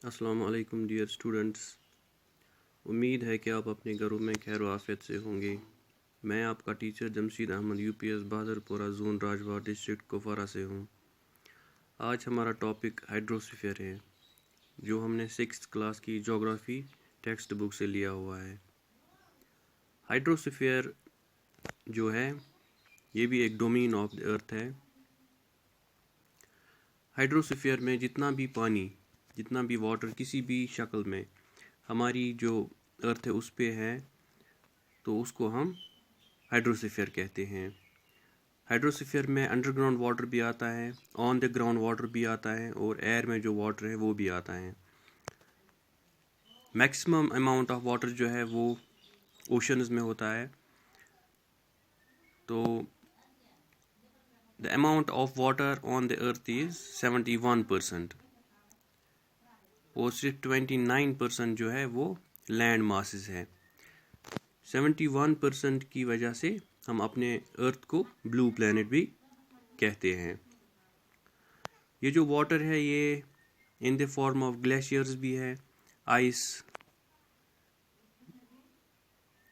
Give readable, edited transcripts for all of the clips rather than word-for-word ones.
अस्सलाम वालेकुम dear students. उम्मीद है कि आप अपने घरों में खैर आफियत से होंगे। मैं आपका teacher Jamsheed Ahmad UPS Bahadurpura zone Rajwar district Kupwara से हूँ। आज हमारा टॉपिक हाइड्रोस्फीयर है, जो हमने 6th क्लास की ज्योग्राफी टेक्स्ट बुक से लिया हुआ है। हाइड्रोस्फीयर जो है ये भी एक डोमेन ऑफ द अर्थ है। हाइड्रोस्फीयर में जितना भी पानी, जितना भी वाटर किसी भी शक्ल में हमारी जो अर्थ है उस पे है, तो उसको हम हाइड्रोस्फीयर कहते हैं। हाइड्रोस्फीयर में अंडरग्राउंड वाटर भी आता है, ऑन द ग्राउंड वाटर भी आता है, और एयर में जो वाटर है वो भी आता है। मैक्सिमम अमाउंट ऑफ वाटर जो है वो ओशंस में होता है। तो the amount of water on the earth is 71%, और सिर्फ 29% जो है वो लैंड मासेस है। 71% की वजह से हम अपने अर्थ को ब्लू प्लैनेट भी कहते हैं। ये जो वाटर है ये in the form of glaciers भी है, आइस,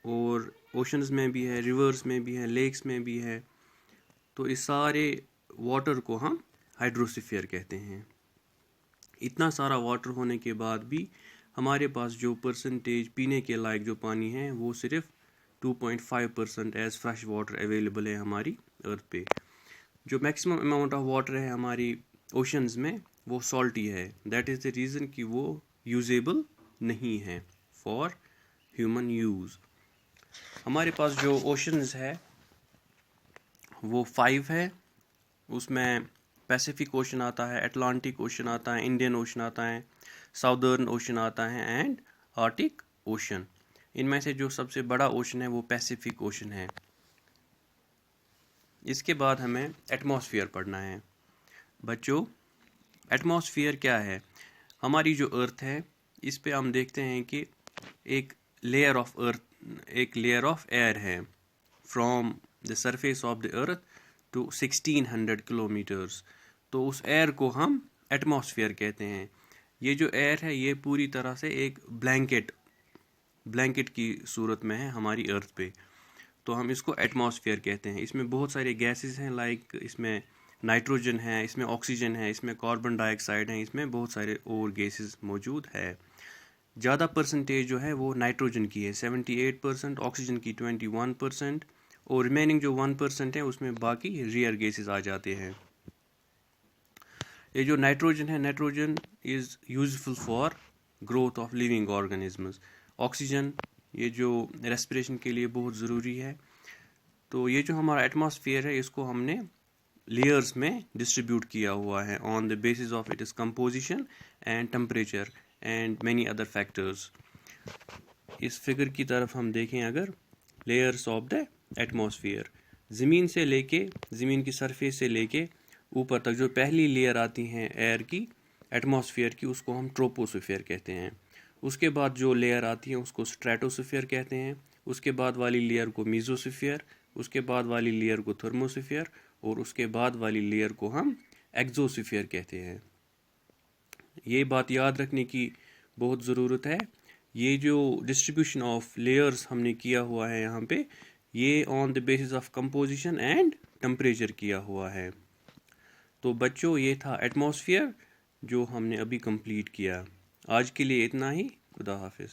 और ओशंस में भी है, रिवर्स में भी है, लेक्स में भी है। तो इस सारे वाटर को हम हाइड्रोस्फीयर कहते हैं। इतना सारा वाटर होने के बाद भी हमारे पास जो परसेंटेज पीने के लायक जो पानी है वो सिर्फ 2.5% एज फ्रेश वाटर अवेलेबल है हमारी अर्थ पे। जो मैक्सिमम अमाउंट ऑफ वाटर है हमारी ओशंस में वो सॉल्टी है। दैट इज़ द रीज़न कि वो यूजेबल नहीं है फॉर ह्यूमन यूज़। हमारे पास जो ओशंस है वो 5 है। उसमें पैसिफिक ओशन आता है, अटलांटिक ओशन आता है, इंडियन ओशन आता है, साउदर्न ओशन आता है एंड आर्टिक ओशन। इनमें से जो सबसे बड़ा ओशन है वो पैसिफिक ओशन है। इसके बाद हमें एटमॉस्फेयर पढ़ना है। बच्चों, एटमॉस्फेयर क्या है? हमारी जो अर्थ है इस पे हम देखते हैं कि एक लेयर ऑफ अर्थ, एक लेयर ऑफ एयर है from the surface of the earth to 1600 kilometres. तो उस एयर को हम एटमॉस्फेयर कहते हैं। ये जो एयर है ये पूरी तरह से एक ब्लैंकेट की सूरत में है हमारी अर्थ पे, तो हम इसको एटमॉस्फेयर कहते हैं। इसमें बहुत सारे गैसेस हैं, लाइक इसमें नाइट्रोजन है, इसमें ऑक्सीजन है, इसमें कार्बन डाइऑक्साइड है, इसमें बहुत सारे और गैसेस मौजूद है। ज़्यादा परसेंटेज जो है वो नाइट्रोजन की है, 78%, ऑक्सीजन की 21%, और रिमेनिंग जो 1% है उसमें बाकी रेयर गैसेस आ जाते हैं। ये जो नाइट्रोजन है, nitrogen is useful for growth of living organisms. Oxygen ये जो रेस्पिरेशन के लिए बहुत ज़रूरी है। तो ये जो हमारा एटमॉस्फेयर है इसको हमने लेयर्स में डिस्ट्रीब्यूट किया हुआ है on the basis of it is composition and temperature and many other factors. इस फिगर की तरफ हम देखें अगर, लेयर्स ऑफ द एटमॉस्फेयर, ज़मीन की सरफेस से लेके ऊपर तक जो पहली लेयर आती हैं एयर की, एटमॉस्फेयर की, उसको हम ट्रोपोस्फेयर कहते हैं। उसके बाद जो लेयर आती है उसको स्ट्रेटोस्फेयर कहते हैं। उसके बाद वाली लेयर को मीजोस्फेयर, उसके बाद वाली लेयर को थर्मोस्फेयर, और उसके बाद वाली लेयर को हम एक्सोस्फेयर कहते हैं। ये बात याद रखने की बहुत ज़रूरत है। ये जो डिस्ट्रीब्यूशन ऑफ लेयर्स हमने किया हुआ है यहाँ पे, ये on the basis of composition and temperature किया हुआ है। तो बच्चों, ये था एटमॉस्फेयर जो हमने अभी कंप्लीट किया। आज के लिए इतना ही। खुदा हाफिज़।